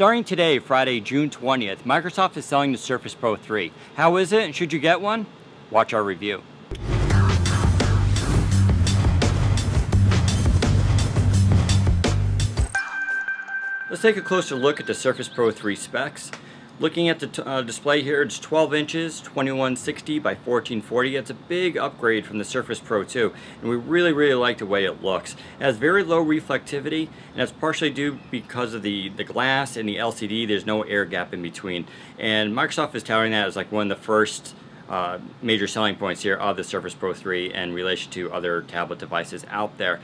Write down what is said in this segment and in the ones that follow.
Starting today, Friday, June 20th, Microsoft is selling the Surface Pro 3. How is it and should you get one? Watch our review. Let's take a closer look at the Surface Pro 3 specs. Looking at the display here, it's 12 inches, 2160 by 1440. It's a big upgrade from the Surface Pro 2, and we really like the way it looks. It has very low reflectivity, and that's partially due because of the glass and the LCD. There's no air gap in between, and Microsoft is touting that as like one of the first major selling points here of the Surface Pro 3 in relation to other tablet devices out there.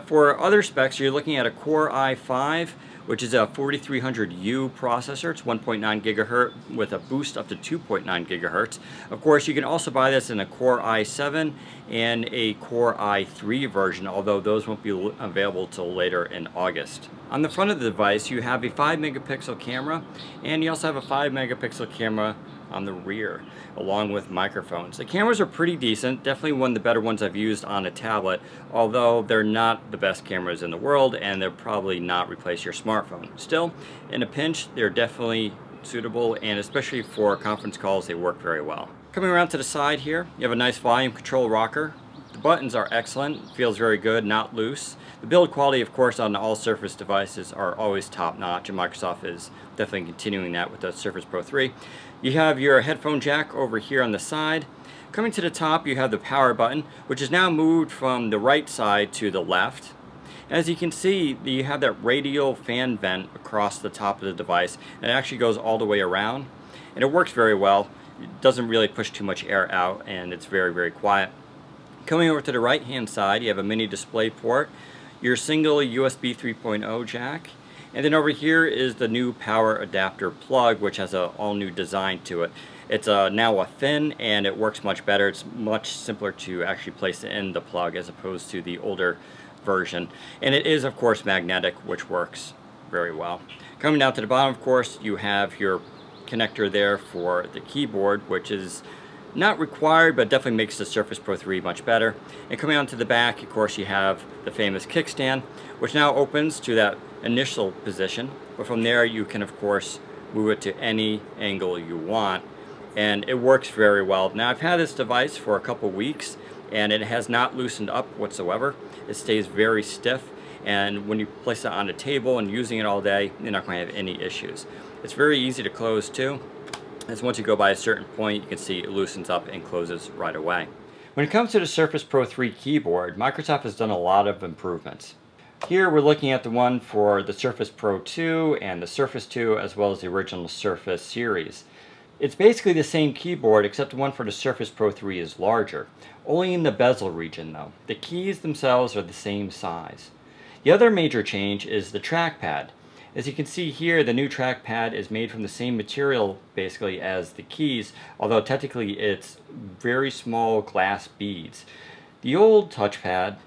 For other specs, you're looking at a Core i5, which is a 4300U processor. It's 1.9 gigahertz with a boost up to 2.9 gigahertz. Of course, you can also buy this in a Core i7 and a Core i3 version, although those won't be available till later in August. On the front of the device, you have a 5 megapixel camera, and you also have a 5 megapixel camera on the rear, along with microphones. The cameras are pretty decent, definitely one of the better ones I've used on a tablet, although they're not the best cameras in the world, and they'll probably not replace your smartphone. Still, in a pinch, they're definitely suitable, and especially for conference calls, they work very well. Coming around to the side here, you have a nice volume control rocker. The buttons are excellent, feels very good, not loose. The build quality, of course, on all Surface devices are always top-notch, and Microsoft is definitely continuing that with the Surface Pro 3. You have your headphone jack over here on the side. Coming to the top, you have the power button, which is now moved from the right side to the left. As you can see, you have that radial fan vent across the top of the device, and it actually goes all the way around, and it works very well. It doesn't really push too much air out, and it's very quiet. Coming over to the right hand side, you have a mini display port, your single USB 3.0 jack, and then over here is the new power adapter plug, which has an all new design to it. It's now a thin, and it works much better. It's much simpler to actually place in the plug as opposed to the older version, and it is of course magnetic, which works very well. Coming down to the bottom, of course, you have your connector there for the keyboard, which is not required, but definitely makes the Surface Pro 3 much better. And coming on to the back, of course, you have the famous kickstand, which now opens to that initial position, but from there you can of course move it to any angle you want, and it works very well. Now, I've had this device for a couple weeks, and it has not loosened up whatsoever. It stays very stiff, and when you place it on a table and using it all day, you're not going to have any issues. It's very easy to close too, as once you go by a certain point, you can see it loosens up and closes right away. When it comes to the Surface Pro 3 keyboard, Microsoft has done a lot of improvements. Here we're looking at the one for the Surface Pro 2 and the Surface 2, as well as the original Surface series. It's basically the same keyboard, except the one for the Surface Pro 3 is larger. Only in the bezel region though. The keys themselves are the same size. The other major change is the trackpad. As you can see here, the new trackpad is made from the same material basically as the keys, although technically it's very small glass beads. The old touchpad,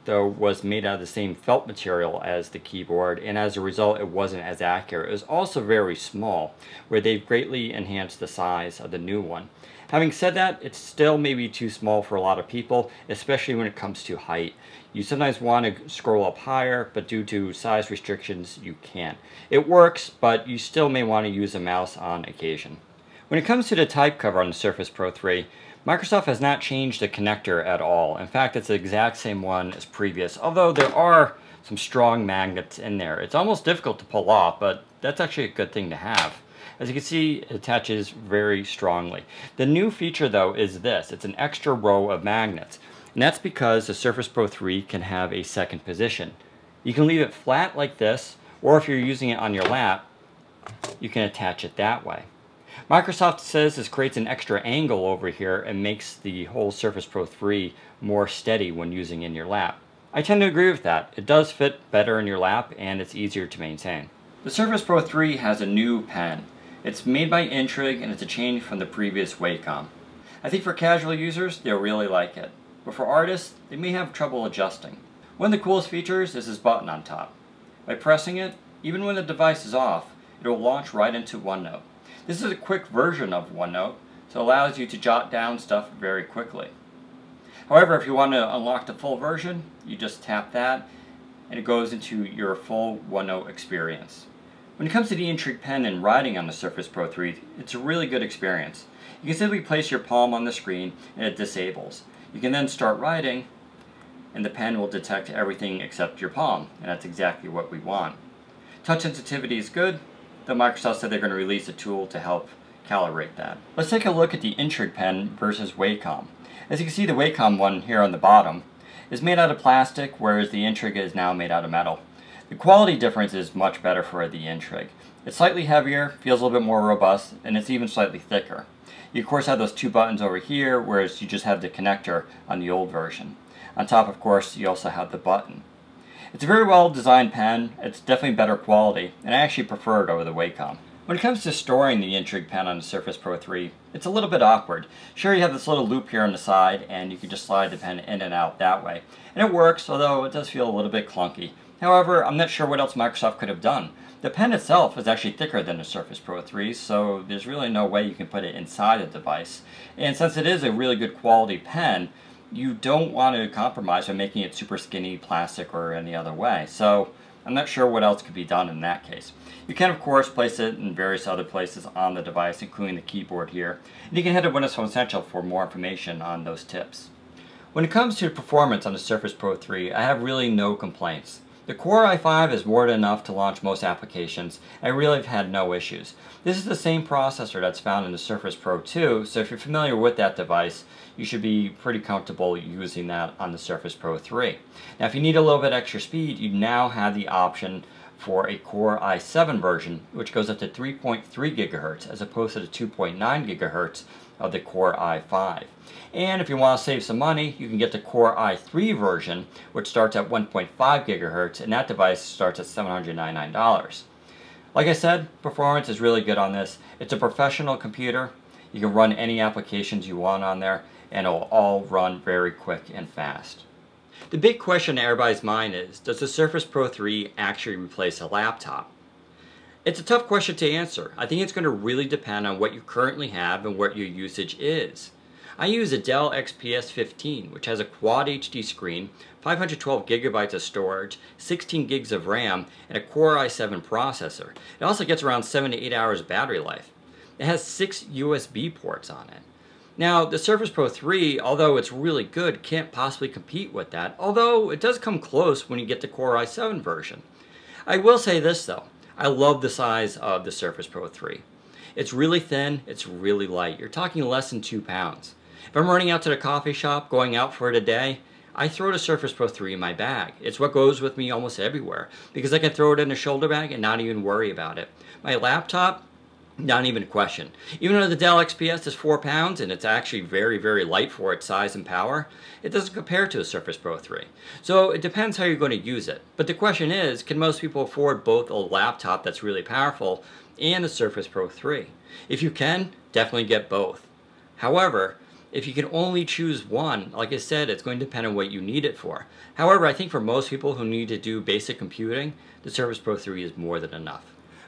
though, was made out of the same felt material as the keyboard, and as a result it wasn't as accurate. It was also very small, where they've greatly enhanced the size of the new one. Having said that, it's still maybe too small for a lot of people, especially when it comes to height. You sometimes want to scroll up higher, but due to size restrictions, you can't. It works, but you still may want to use a mouse on occasion. When it comes to the type cover on the Surface Pro 3, Microsoft has not changed the connector at all. In fact, it's the exact same one as previous, although there are some strong magnets in there. It's almost difficult to pull off, but that's actually a good thing to have. As you can see, it attaches very strongly. The new feature though is this. It's an extra row of magnets. And that's because the Surface Pro 3 can have a second position. You can leave it flat like this, or if you're using it on your lap, you can attach it that way. Microsoft says this creates an extra angle over here and makes the whole Surface Pro 3 more steady when using in your lap. I tend to agree with that. It does fit better in your lap, and it's easier to maintain. The Surface Pro 3 has a new pen. It's made by Intrigue, and it's a change from the previous Wacom. I think for casual users, they'll really like it. But for artists, they may have trouble adjusting. One of the coolest features is this button on top. By pressing it, even when the device is off, it will launch right into OneNote. This is a quick version of OneNote, so it allows you to jot down stuff very quickly. However, if you want to unlock the full version, you just tap that, and it goes into your full OneNote experience. When it comes to the Intrigue pen and writing on the Surface Pro 3, it's a really good experience. You can simply place your palm on the screen and it disables. You can then start writing and the pen will detect everything except your palm, and that's exactly what we want. Touch sensitivity is good, though Microsoft said they're going to release a tool to help calibrate that. Let's take a look at the Intrigue pen versus Wacom. As you can see, the Wacom one here on the bottom is made out of plastic, whereas the Intrigue is now made out of metal. The quality difference is much better for the Intrigue. It's slightly heavier, feels a little bit more robust, and it's even slightly thicker. You of course have those two buttons over here, whereas you just have the connector on the old version. On top, of course, you also have the button. It's a very well designed pen, it's definitely better quality, and I actually prefer it over the Wacom. When it comes to storing the Intrigue pen on the Surface Pro 3, it's a little bit awkward. Sure, you have this little loop here on the side, and you can just slide the pen in and out that way. And it works, although it does feel a little bit clunky. However, I'm not sure what else Microsoft could have done. The pen itself is actually thicker than the Surface Pro 3, so there's really no way you can put it inside the device. And since it is a really good quality pen, you don't want to compromise by making it super skinny, plastic, or any other way. So I'm not sure what else could be done in that case. You can, of course, place it in various other places on the device, including the keyboard here. And you can head to Windows Phone Central for more information on those tips. When it comes to performance on the Surface Pro 3, I have really no complaints. The Core i5 is more than enough to launch most applications. I really have had no issues. This is the same processor that's found in the Surface Pro 2, so if you're familiar with that device, you should be pretty comfortable using that on the Surface Pro 3. Now if you need a little bit extra speed, you now have the option for a Core i7 version, which goes up to 3.3 gigahertz as opposed to the 2.9 gigahertz of the Core i5. And if you want to save some money, you can get the Core i3 version, which starts at 1.5 gigahertz, and that device starts at $799. Like I said, performance is really good on this. It's a professional computer. You can run any applications you want on there, and it'll all run very quick and fast. The big question in everybody's mind is, does the Surface Pro 3 actually replace a laptop? It's a tough question to answer. I think it's going to really depend on what you currently have and what your usage is. I use a Dell XPS 15, which has a Quad HD screen, 512 gigabytes of storage, 16 gigs of RAM, and a Core i7 processor. It also gets around 7 to 8 hours battery life. It has 6 USB ports on it. Now, the Surface Pro 3, although it's really good, can't possibly compete with that, although it does come close when you get the Core i7 version. I will say this though, I love the size of the Surface Pro 3. It's really thin, it's really light. You're talking less than 2 pounds. If I'm running out to the coffee shop, going out for it a day, I throw the Surface Pro 3 in my bag. It's what goes with me almost everywhere, because I can throw it in a shoulder bag and not even worry about it. My laptop, not even a question. Even though the Dell XPS is 4 pounds and it's actually very, very light for its size and power, it doesn't compare to a Surface Pro 3. So it depends how you're going to use it. But the question is, can most people afford both a laptop that's really powerful and the Surface Pro 3? If you can, definitely get both. However, if you can only choose one, like I said, it's going to depend on what you need it for. However, I think for most people who need to do basic computing, the Surface Pro 3 is more than enough.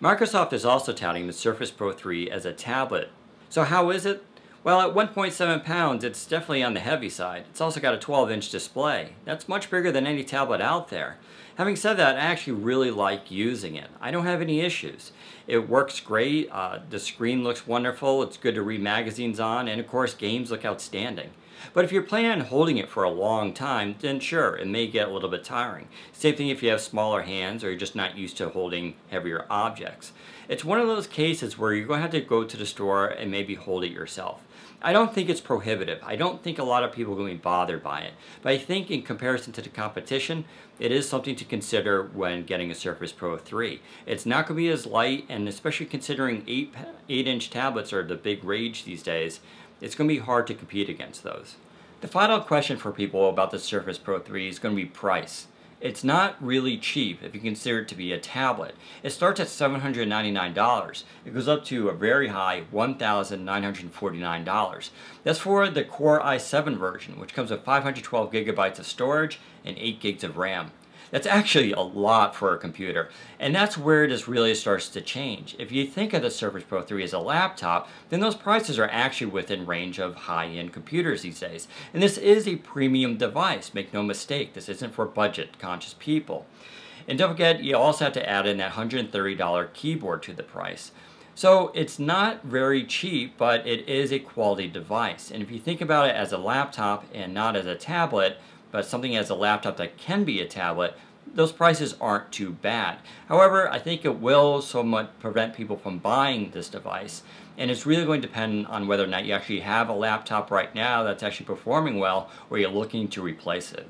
Microsoft is also touting the Surface Pro 3 as a tablet. So how is it? Well, at 1.7 pounds, it's definitely on the heavy side. It's also got a 12-inch display. That's much bigger than any tablet out there. Having said that, I actually really like using it. I don't have any issues. It works great, the screen looks wonderful, it's good to read magazines on, and of course games look outstanding. But if you're planning on holding it for a long time, then sure, it may get a little bit tiring. Same thing if you have smaller hands or you're just not used to holding heavier objects. It's one of those cases where you're going to have to go to the store and maybe hold it yourself. I don't think it's prohibitive. I don't think a lot of people are going to be bothered by it. But I think in comparison to the competition, it is something to consider when getting a Surface Pro 3. It's not going to be as light, and especially considering 8-inch tablets are the big rage these days, it's going to be hard to compete against those. The final question for people about the Surface Pro 3 is going to be price. It's not really cheap if you consider it to be a tablet. It starts at $799. It goes up to a very high $1,949. That's for the Core i7 version, which comes with 512 gigabytes of storage and 8 gigs of RAM. That's actually a lot for a computer, and that's where this really starts to change. If you think of the Surface Pro 3 as a laptop, then those prices are actually within range of high-end computers these days. And this is a premium device, make no mistake, this isn't for budget-conscious people. And don't forget, you also have to add in that $130 keyboard to the price. So it's not very cheap, but it is a quality device. And if you think about it as a laptop and not as a tablet, but something as a laptop that can be a tablet, those prices aren't too bad. However, I think it will somewhat prevent people from buying this device. And it's really going to depend on whether or not you actually have a laptop right now that's actually performing well, or you're looking to replace it.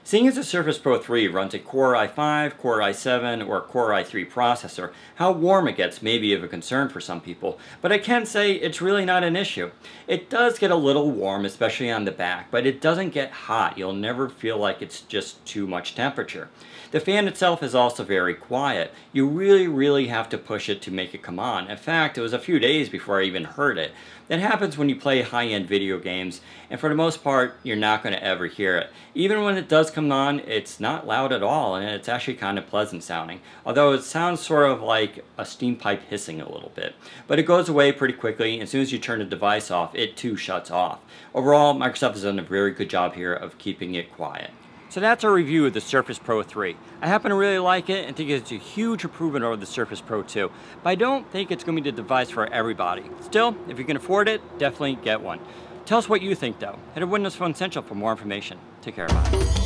Seeing as the Surface Pro 3 runs a Core i5, Core i7, or Core i3 processor, how warm it gets may be of a concern for some people, but I can say it's really not an issue. It does get a little warm, especially on the back, but it doesn't get hot. You'll never feel like it's just too much temperature. The fan itself is also very quiet. You really have to push it to make it come on. In fact, it was a few days before I even heard it. That happens when you play high-end video games, and for the most part, you're not going to ever hear it. Even when it does come on, it's not loud at all, and it's actually kind of pleasant sounding. Although it sounds sort of like a steam pipe hissing a little bit. But it goes away pretty quickly, and as soon as you turn the device off, it too shuts off. Overall, Microsoft has done a very good job here of keeping it quiet. So that's our review of the Surface Pro 3. I happen to really like it and think it's a huge improvement over the Surface Pro 2, but I don't think it's going to be the device for everybody. Still, if you can afford it, definitely get one. Tell us what you think though. Head to Windows Phone Central for more information. Take care, bye.